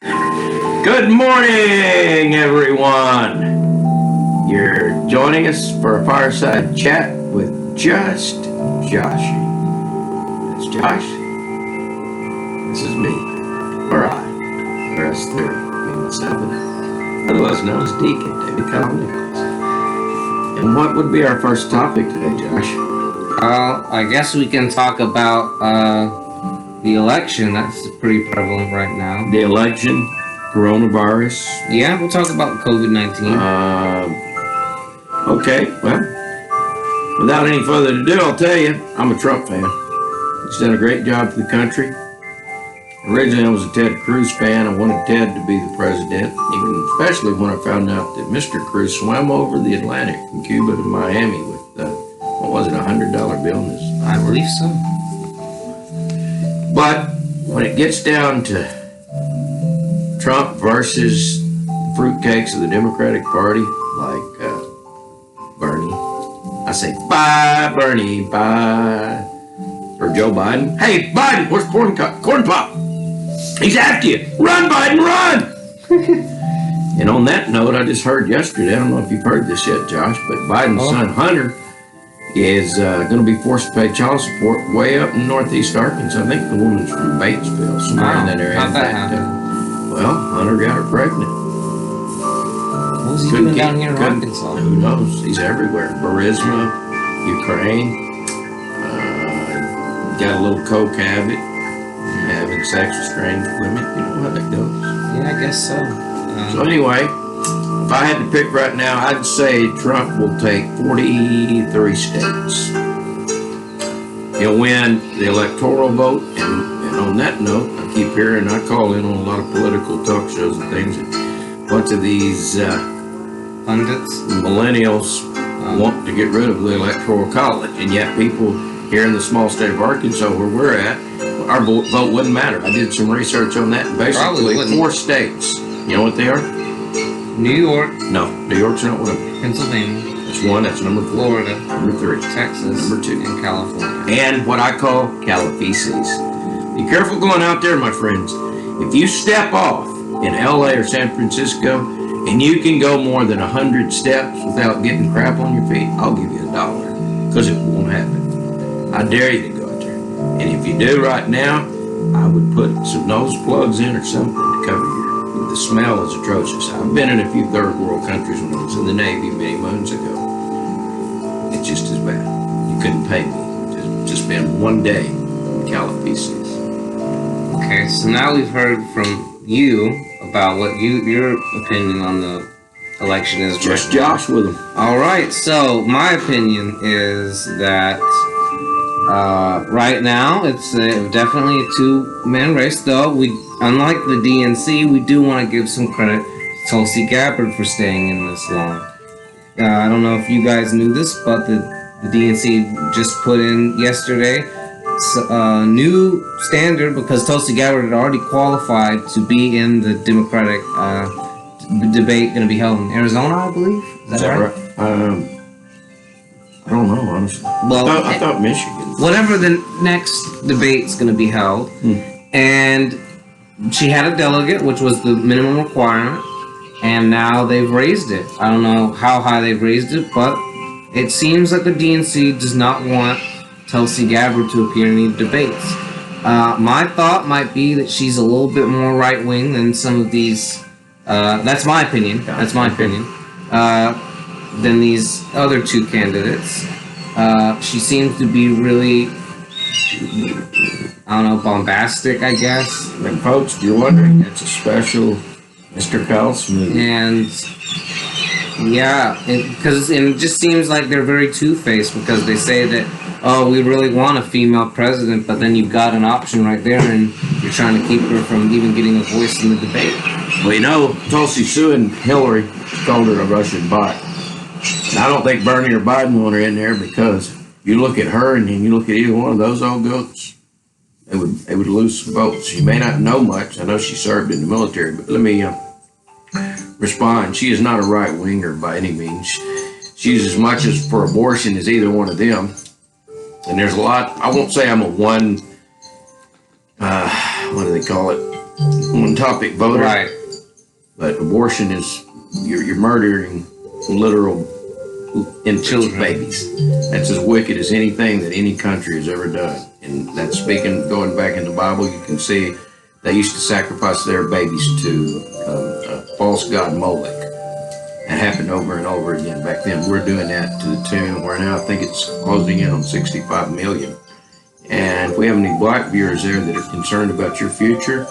Good morning, everyone. You're joining us for a fireside chat with just Joshin. That's Josh. This is me, or I, or us three, me, myself, and otherwise known as Deacon David Kyle Nichols. And what would be our first topic today, Josh? I guess we can talk about the election. That's pretty prevalent right now. The election, coronavirus. Yeah, we'll talk about COVID-19. Okay, well, without any further ado, I'll tell you, I'm a Trump fan. He's done a great job for the country. Originally, I was a Ted Cruz fan. I wanted Ted to be the president, especially when I found out that Mr. Cruz swam over the Atlantic from Cuba to Miami with, what was it, $100 bill in his I believe so. But when it gets down to Trump versus the fruitcakes of the Democratic Party, like Bernie, I say, bye, Bernie, bye. Or Joe Biden. Hey, Biden, where's Corn Pop? He's after you. Run, Biden, run! And on that note, I just heard yesterday, I don't know if you've heard this yet, Josh, but Biden's son, Hunter, is going to be forced to pay child support way up in northeast Arkansas. I think the woman's from Batesville, somewhere in that area. How'd that happen? Well, Hunter got her pregnant. What was he doing down here in Arkansas? Who knows? He's everywhere. Burisma, Ukraine. Got a little coke habit. Having sex with strange women. You know how that goes. Yeah, I guess so. So anyway, if I had to pick right now, I'd say Trump will take 43 states. He'll win the electoral vote, and on that note, I keep hearing, I call in on a lot of political talk shows and things, and a bunch of these Pundits? millennials want to get rid of the electoral college, and yet people here in the small state of Arkansas where we're at, our vote wouldn't matter. I did some research on that, and basically 4 states. You know what they are? New York. No, New York's not one of them. Pennsylvania. That's 1, that's number 4. Florida. Number 3. Texas. Number 2. And California. And what I call Califices. Be careful going out there, my friends. If you step off in LA or San Francisco and you can go more than 100 steps without getting crap on your feet, I'll give you $1. Because it won't happen. I dare you to go out there. And if you do right now, I would put some nose plugs in or something to cover you. The smell is atrocious. I've been in a few third world countries when I was in the Navy many moons ago. It's just as bad. You couldn't pay me to spend one day in Califices. Okay, so now we've heard from you about what your opinion on the election is. Just Josh with them. All right, so my opinion is that right now it's definitely a two-man race. Though unlike the DNC, we do want to give some credit to Tulsi Gabbard for staying in this long. I don't know if you guys knew this, but the DNC just put in yesterday a new standard because Tulsi Gabbard had already qualified to be in the Democratic debate going to be held in Arizona, I believe. Is that right? I don't know, honestly. Well, I thought Michigan. Whatever the next debate's going to be held, and she had a delegate, which was the minimum requirement, and now they've raised it. I don't know how high they've raised it, but it seems like the DNC does not want Tulsi Gabbard to appear in any debates. My thought might be that she's a little bit more right-wing than some of these. That's my opinion. That's my opinion. Than these other 2 candidates. She seems to be really, I don't know, bombastic, I guess. And folks, you're wondering, it's a special Mr. Kyle Smoothie. And yeah, because it just seems like they're very two-faced because they say that, oh, we really want a female president, but then you've got an option right there and you're trying to keep her from even getting a voice in the debate. Well, you know, Tulsi suing Hillary called her a Russian bot. And I don't think Bernie or Biden want her in there because you look at her and then you look at either one of those old goats, they would lose some votes. She may not know much. I know she served in the military, but let me respond. She is not a right-winger by any means. She's as much as for abortion as either one of them. And there's a lot, I won't say I'm a one, what do they call it? one topic voter. Right. But abortion is you're murdering literal infants, Children. babies. That's as wicked as anything that any country has ever done. And that's speaking, going back in the Bible, you can see they used to sacrifice their babies to a false god Molech. It happened over and over again back then. We're doing that to the tune where now I think it's closing in on 65 million. And if we have any black viewers there that are concerned about your future,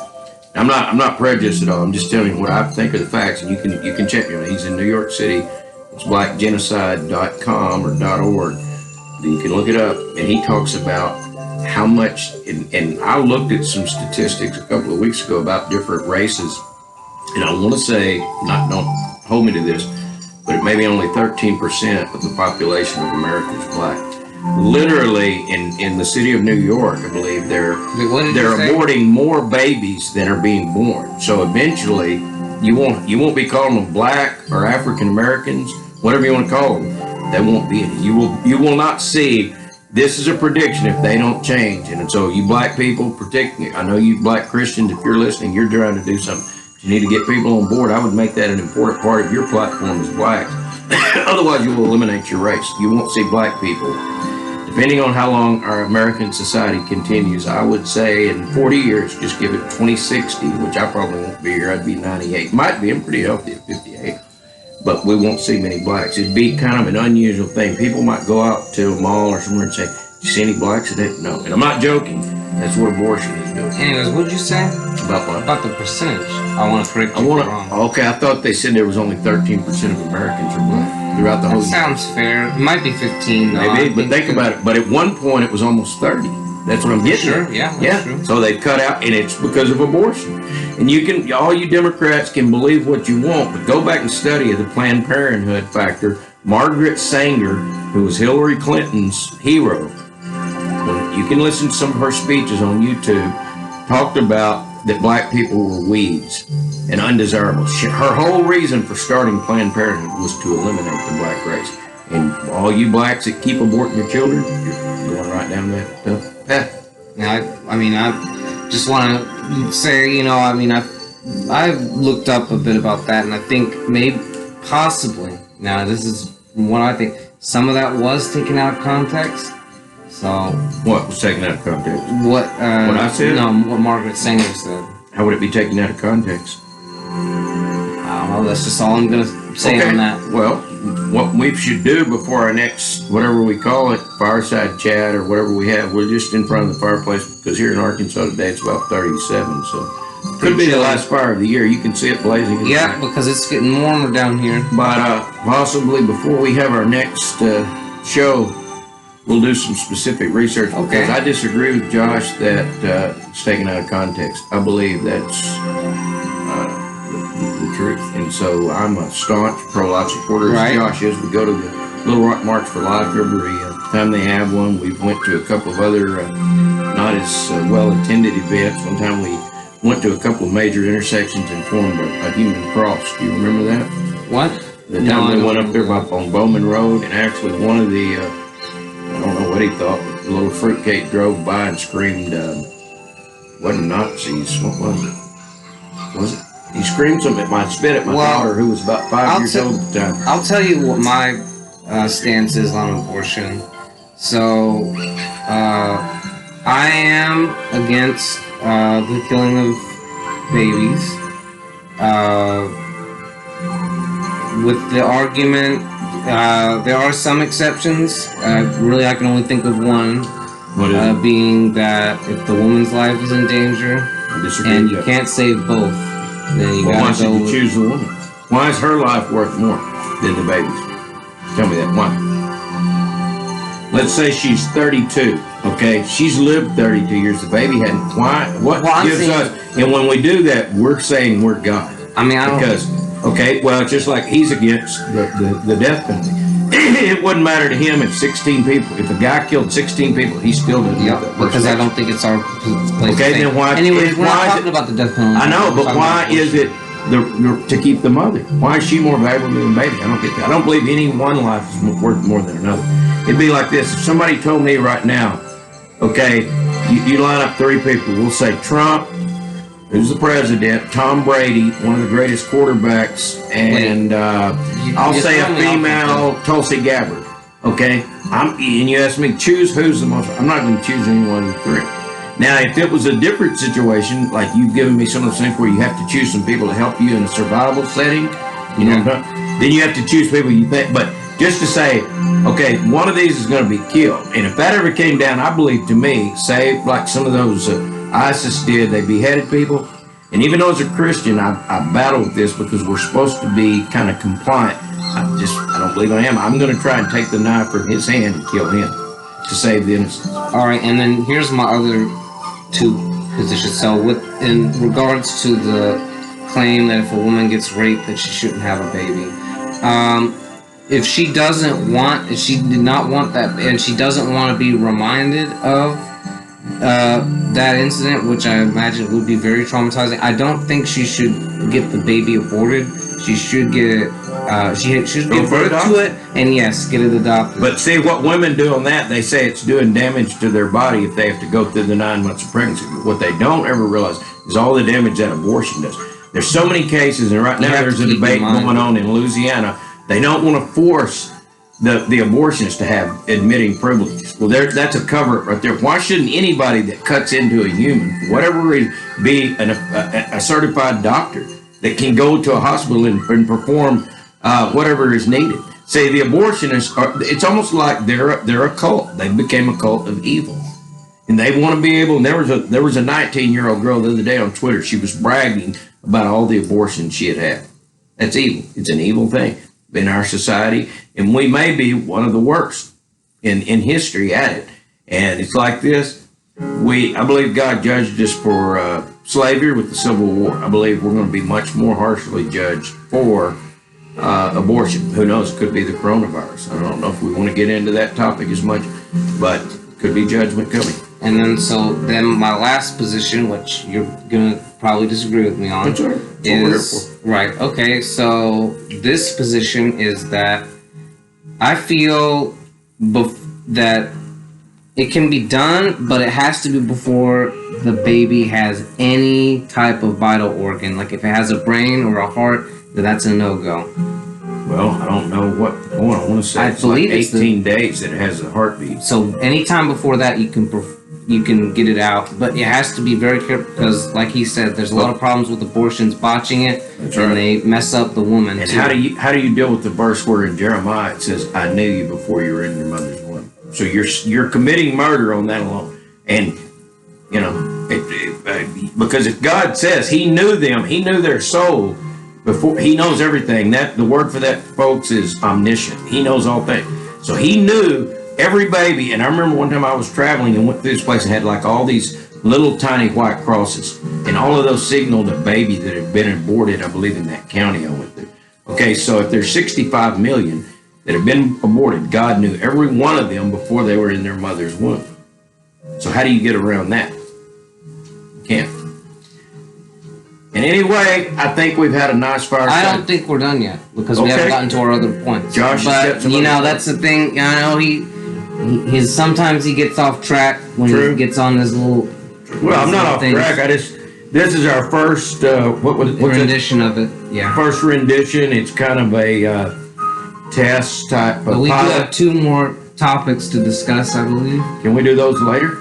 I'm not prejudiced at all. I'm just telling you what I think of the facts, and you can check me. He's in New York City. It's blackgenocide.com or .org. You can look it up, and he talks about how much. And I looked at some statistics a couple of weeks ago about different races, and I want to say, don't hold me to this, but it may be only 13% of the population of America is black. Literally, in the city of New York, I believe they're aborting more babies than are being born. So eventually, you won't be calling them black or African Americans, whatever you want to call them. There won't be any. You will not see. This is a prediction if they don't change. And so you black people, I know you black Christians, if you're listening, you're trying to do something. You need to get people on board. I would make that an important part of your platform as blacks. Otherwise, you will eliminate your race. You won't see black people. Depending on how long our American society continues, I would say in 40 years, just give it 2060, which I probably won't be here. I'd be 98. Might be. I'm pretty healthy at 58. But we won't see many blacks. It'd be kind of an unusual thing. People might go out to a mall or somewhere and say, "You see any blacks today?" No. And I'm not joking. That's what abortion is doing. Anyways, what'd you say? About what? About the percentage. I want to correct you wrong. Okay, I thought they said there was only 13% of Americans are black throughout the whole. That sounds fair. It might be 15. Maybe, but think about it. But at one point, it was almost 30. That's what I'm getting. Sure, yeah, that's true. So they've cut out, and it's because of abortion. And all you Democrats can believe what you want, but go back and study the Planned Parenthood factor. Margaret Sanger, who was Hillary Clinton's hero, you can listen to some of her speeches on YouTube, talked about that black people were weeds and undesirable. Her whole reason for starting Planned Parenthood was to eliminate the black race. And all you blacks that keep aborting your children, you're going right down that path. I just want to say, I've looked up a bit about that, and I think possibly, now this is what I think, some of that was taken out of context. So what was taken out of context? What I said? No, what Margaret Sanger said. How would it be taken out of context? I don't know. That's just all I'm gonna say on that. Well, what we should do before our next, whatever we call it, fireside chat or whatever we have, we're just in front of the fireplace because here in Arkansas today it's about 37, so could be the last fire of the year. You can see it blazing. Yeah, because it's getting warmer down here. But possibly before we have our next show, we'll do some specific research. Okay. Because I disagree with Josh that it's taken out of context. I believe that's the truth. And so I'm a staunch pro-life supporter, as Josh is. We go to the Little Rock March for Life every time they have one. We've went to a couple of other not as well-attended events. One time we went to a couple of major intersections and formed a human cross. Do you remember that? What? The time we went up there on Bowman Road, and actually one of the I don't know what he thought, but the little fruitcake drove by and screamed, wasn't Nazis, what was it? Was it? He screamed something spit at my daughter, who was about 5 years old at the time. I'll tell you what my stance is on abortion. So, I am against the killing of babies. With the argument, there are some exceptions. Really, I can only think of one. What is it? Being that if the woman's life is in danger and you can't save both, then you why gotta should go you choose the woman? Why is her life worth more than the baby's? Tell me that. Why? Let's say she's 32. Okay, she's lived 32 years. The baby hadn't. Why? What gives us? And when we do that, we're saying we're God. I mean, it's just like he's against the death penalty. It wouldn't matter to him if 16 people, if a guy killed 16 people, he still doesn't get that. Because I don't think it's our place. Okay, then why? Anyways, we're not talking about the death penalty. I know, but why is it to keep the mother? Why is she more valuable than the baby? I don't get that. I don't believe any one life is worth more than another. It'd be like this. If somebody told me right now, okay, you line up 3 people, we'll say Trump, who's the president, Tom Brady, one of the greatest quarterbacks, and I'll say a female, Tulsi Gabbard. Okay, and you ask me choose who's the most. I'm not going to choose any one of the three. Now, if it was a different situation, like you've given me some of those things where you have to choose some people to help you in a survival setting, you know, then you have to choose people you think. But just to say, okay, one of these is going to be killed, and if that ever came down, I believe to me, say like some of those ISIS did, they beheaded people, and even though as a Christian, I battle with this because we're supposed to be kind of compliant. I don't believe I am. I'm going to try and take the knife from his hand and kill him to save the innocent. All right, and then here's my other two positions. So, in regards to the claim that if a woman gets raped, that she shouldn't have a baby. If she did not want that, and she doesn't want to be reminded of that incident, which I imagine would be very traumatizing, I don't think she should get the baby aborted. She should get it. She should give birth to it, and yes, get it adopted. But see, what women do on that, they say it's doing damage to their body if they have to go through the 9 months of pregnancy. But what they don't ever realize is all the damage that abortion does. There's so many cases, and right now there's a debate going on in Louisiana. They don't want to force the abortionists to have admitting privileges. Well, that's a cover-up right there. Why shouldn't anybody that cuts into a human, for whatever reason, be a certified doctor that can go to a hospital and perform whatever is needed? Say the abortionists it's almost like they're a cult. They became a cult of evil. And they want to be able, and there was a 19-year-old girl the other day on Twitter. She was bragging about all the abortions she had had. That's evil. It's an evil thing in our society, and we may be one of the worst in history at it. And it's like this. I believe God judged us for slavery with the Civil War. I believe we're going to be much more harshly judged for abortion. Who knows? It could be the coronavirus. I don't know if we want to get into that topic as much, but could be judgment coming. And then my last position, which you're going to probably disagree with me on, That's right. is right. Okay, so this position is that I feel that it can be done, but it has to be before the baby has any type of vital organ. Like if it has a brain or a heart, that's a no-go. Well, I don't know what point. I want to say it's like 18 days that it has a heartbeat. So anytime before that, you can get it out, but it has to be very careful because, like he said, there's a lot of problems with abortions, botching it, and they mess up the woman. And too. how do you deal with the verse where in Jeremiah it says, "I knew you before you were in your mother's womb"? So you're committing murder on that alone, and you know because if God says He knew them, He knew their soul before. He knows everything. That the word for that, folks, is omniscient. He knows all things. So He knew every baby. And I remember one time I was traveling and went through this place and had like all these little tiny white crosses, and all of those signaled a baby that had been aborted, I believe, in that county I went through. Okay, so if there's 65 million that have been aborted, God knew every one of them before they were in their mother's womb. So how do you get around that? You can't. And anyway, I think we've had a nice fireside. I don't think we're done yet because we haven't gotten to our other points. Josh, but that's the thing. I know he's sometimes he gets off track when he gets on this little. Well, I'm not off track. This is our first rendition of it. Yeah. First rendition. It's kind of a test type. But we do have 2 more topics to discuss, I believe. Can we do those later?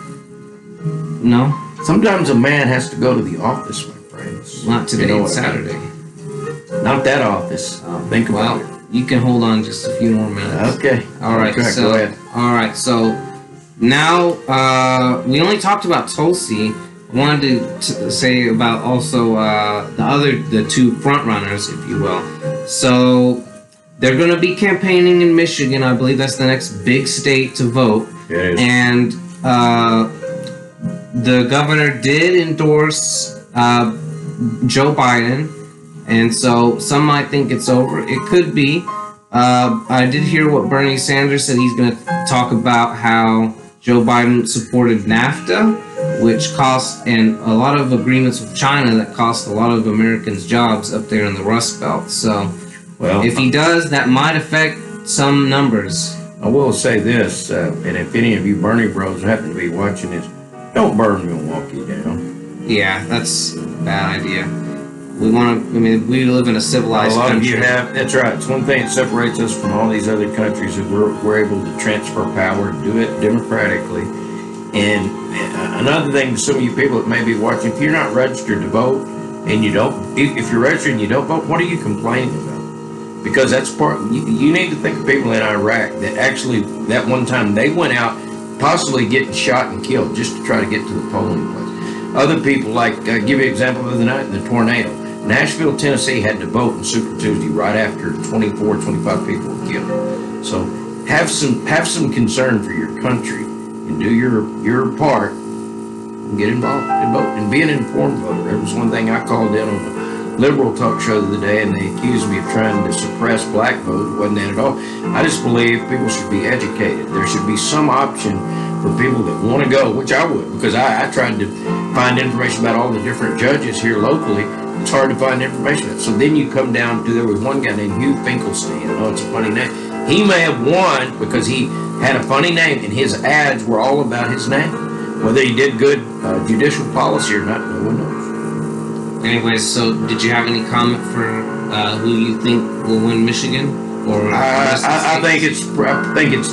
No. Sometimes a man has to go to the office, my friends. Not today. It's Saturday. Not that office. Think about it. You can hold on just a few more minutes. Okay. All right. So, go ahead. All right. So now we only talked about Tulsi. I wanted to say about also the 2 front runners, if you will. So they're going to be campaigning in Michigan. I believe that's the next big state to vote. It is. And the governor did endorse Joe Biden. And so some might think it's over. It could be. I did hear what Bernie Sanders said. He's going to talk about how Joe Biden supported NAFTA, which cost, and a lot of agreements with China that cost a lot of Americans jobs up there in the Rust Belt. So if he does, that might affect some numbers. I will say this, and if any of you Bernie bros happen to be watching this, don't burn Milwaukee down. Yeah, that's bad idea. We want to. I mean, we live in a civilized A lot country. of you have. That's right. It's one thing that separates us from all these other countries that we're able to transfer power, do it democratically. And another thing to some of you people that may be watching, if you're not registered to vote and you don't, if you're registered and you don't vote, what are you complaining about? Because that's part. You need to think of people in Iraq that actually that one time they went out, possibly getting shot and killed just to try to get to the polling place. Other people, like give you an example of the night in the tornado. Nashville, Tennessee had to vote on Super Tuesday right after 24, 25 people were killed. So have some concern for your country and do your part and get involved and vote and be an informed voter. There was one thing I called in on the liberal talk show the other day, and they accused me of trying to suppress black vote. It wasn't that at all. I just believe people should be educated. There should be some option for people that want to go, which I would, because I tried to find information about all the different judges here locally. It's hard to find information. So then you come down to, there was one guy named Hugh Finkelstein. I know it's a funny name. He may have won because he had a funny name and his ads were all about his name. Whether he did good judicial policy or not, no one knows. Anyways, so did you have any comment for who you think will win Michigan? Or I think it's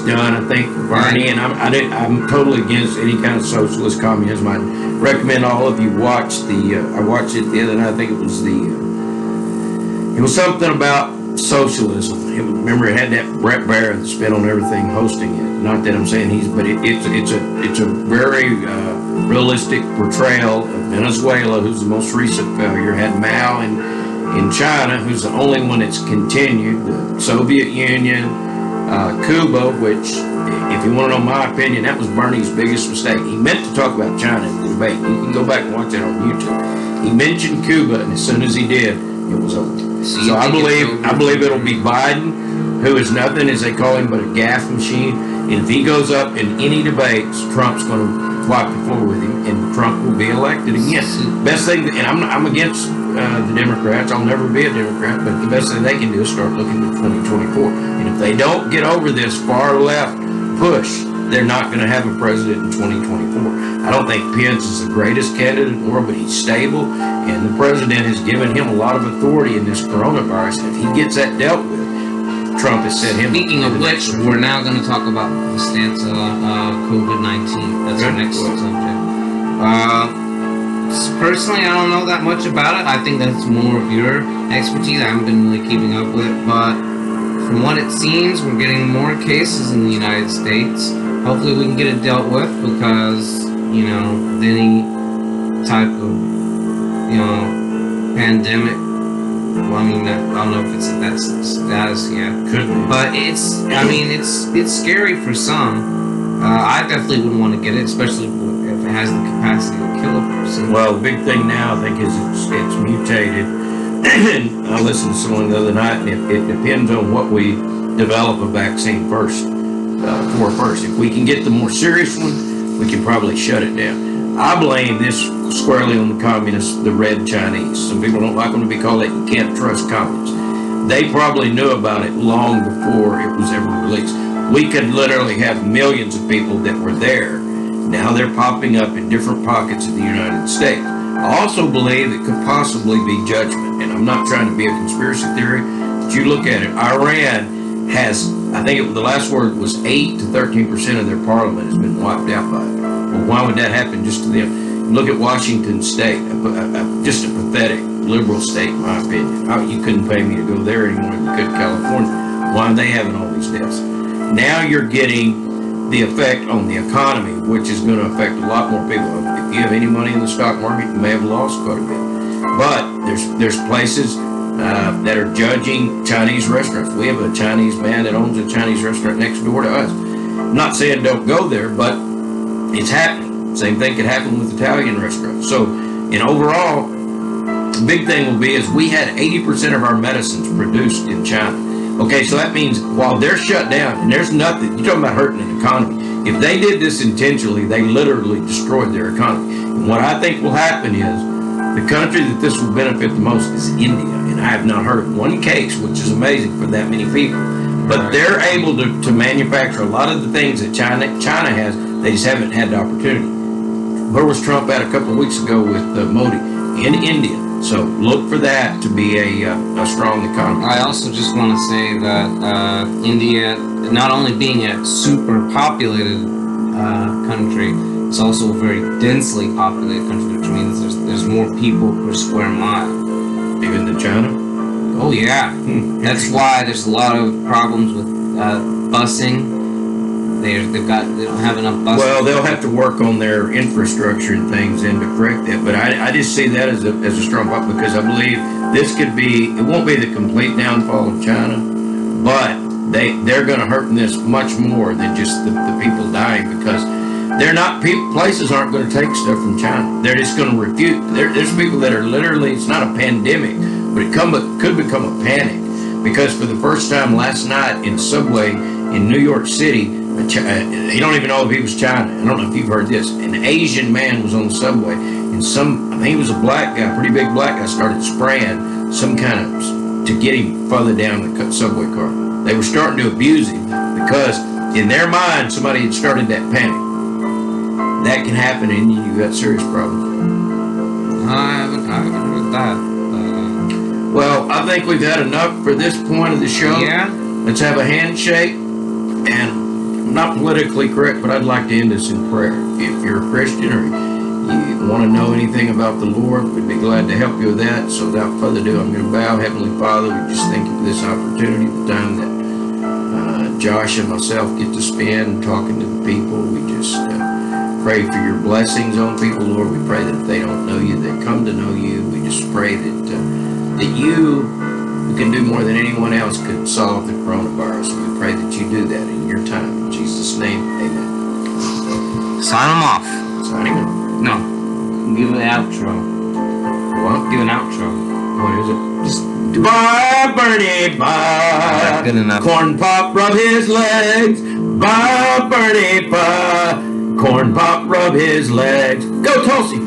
done. I think Bernie, and I'm totally against any kind of socialist communism. I recommend all of you watch I watched it the other night. I think it was something about socialism. Remember, it had that Brett Barrett spin on everything hosting it. Not that I'm saying it's a very realistic portrayal of Venezuela, who's the most recent failure. Had Mao in China, who's the only one that's continued, the Soviet Union, Cuba, which, if you want to know my opinion, that was Bernie's biggest mistake. He meant to talk about China in the debate. You can go back and watch it on YouTube. He mentioned Cuba, and as soon as he did, it was over. So I believe it'll be Biden, who is nothing, as they call him, but a gaffe machine. And if he goes up in any debates, Trump's going to wipe the floor with him, and Trump will be elected again. Best thing, and I'm against the Democrats. I'll never be a Democrat, but the best thing they can do is start looking to 2024. And if they don't get over this far left push, they're not going to have a president in 2024. I don't think Pence is the greatest candidate in the world, but he's stable, and the president has given him a lot of authority in this coronavirus. And if he gets that dealt with, Trump has set him. Speaking of which, we're now going to talk about the stance on COVID-19. That's our next subject. Personally, I don't know that much about it. I think that's more of your expertise. I haven't been really keeping up with it, but from what it seems, we're getting more cases in the United States. Hopefully we can get it dealt with, because, any type of, pandemic, well, I don't know if it's at that status yet. Could be. But it's scary for some. I definitely wouldn't want to get it, especially if it has the capacity to kill a person. Well, the big thing now, I think, is it's mutated. I listened to someone the other night, and it depends on what we develop a vaccine first. If we can get the more serious one, we can probably shut it down. I blame this squarely on the communists, the red Chinese. Some people don't like them to be called that. You can't trust communists. They probably knew about it long before it was ever released. We could literally have millions of people that were there. Now they're popping up in different pockets of the United States. I also believe it could possibly be judgment, and I'm not trying to be a conspiracy theory, but you look at it. Iran has, I think the last word was 8 to 13% of their parliament has been wiped out by it. Well, why would that happen just to them? Look at Washington State, just a pathetic liberal state, in my opinion. You couldn't pay me to go there anymore than you could California. Why are they having all these deaths? Now you're getting the effect on the economy, which is going to affect a lot more people. If you have any money in the stock market, you may have lost quite a bit. But there's places that are judging Chinese restaurants. We have a Chinese man that owns a Chinese restaurant next door to us. I'm not saying don't go there, but it's happening. Same thing could happen with Italian restaurants. So, overall, the big thing will be is we had 80% of our medicines produced in China. Okay, so that means while they're shut down and there's nothing, you're talking about hurting an economy. If they did this intentionally, they literally destroyed their economy. And what I think will happen is the country that this will benefit the most is India. And I have not heard of one case, which is amazing for that many people. But they're able to manufacture a lot of the things that China has. They just haven't had the opportunity. Where was Trump at a couple of weeks ago with Modi? in India. So look for that to be a strong economy. I also just want to say that India, not only being a super populated country, it's also a very densely populated country, which means there's more people per square mile. Even than China? Oh yeah, that's why there's a lot of problems with busing. They don't have enough buses. Well, they'll have to work on their infrastructure and things and to correct that. But I just see that as a strong point, because I believe this could be, it won't be the complete downfall of China, but they're going to hurt in this much more than just the people dying, because they're not, places aren't going to take stuff from China. They're just going to refute. There's people that are literally, it's not a pandemic, but it could become a panic, because for the first time last night in Subway in New York City, you don't even know if he was China. I don't know if you've heard this. An Asian man was on the subway, and I think he was a black guy, pretty big black guy, started spraying some kind of, to get him further down the subway car. They were starting to abuse him because in their mind, somebody had started that panic. That can happen, and you got serious problems. I haven't heard that. Well, I think we've had enough for this point of the show. Yeah. Let's have a handshake, and I'm not politically correct, but I'd like to end us in prayer. If you're a Christian or you want to know anything about the Lord, we'd be glad to help you with that. So without further ado, I'm going to bow. Heavenly Father, we just thank you for this opportunity, the time that Josh and myself get to spend talking to the people. We just pray for your blessings on people, Lord. We pray that if they don't know you, they come to know you. We just pray that you, who can do more than anyone else, could solve the coronavirus. We pray that you do that in your time. In Jesus' name, amen. Sign them off. Signing off. No. Give an outro. What? Give an outro. What is it? Just do it. Bye, Bernie, bye. Good enough. Corn Pop, rub his legs. Bye, Bernie, bye. Corn Pop, rub his legs. Go, Tulsi.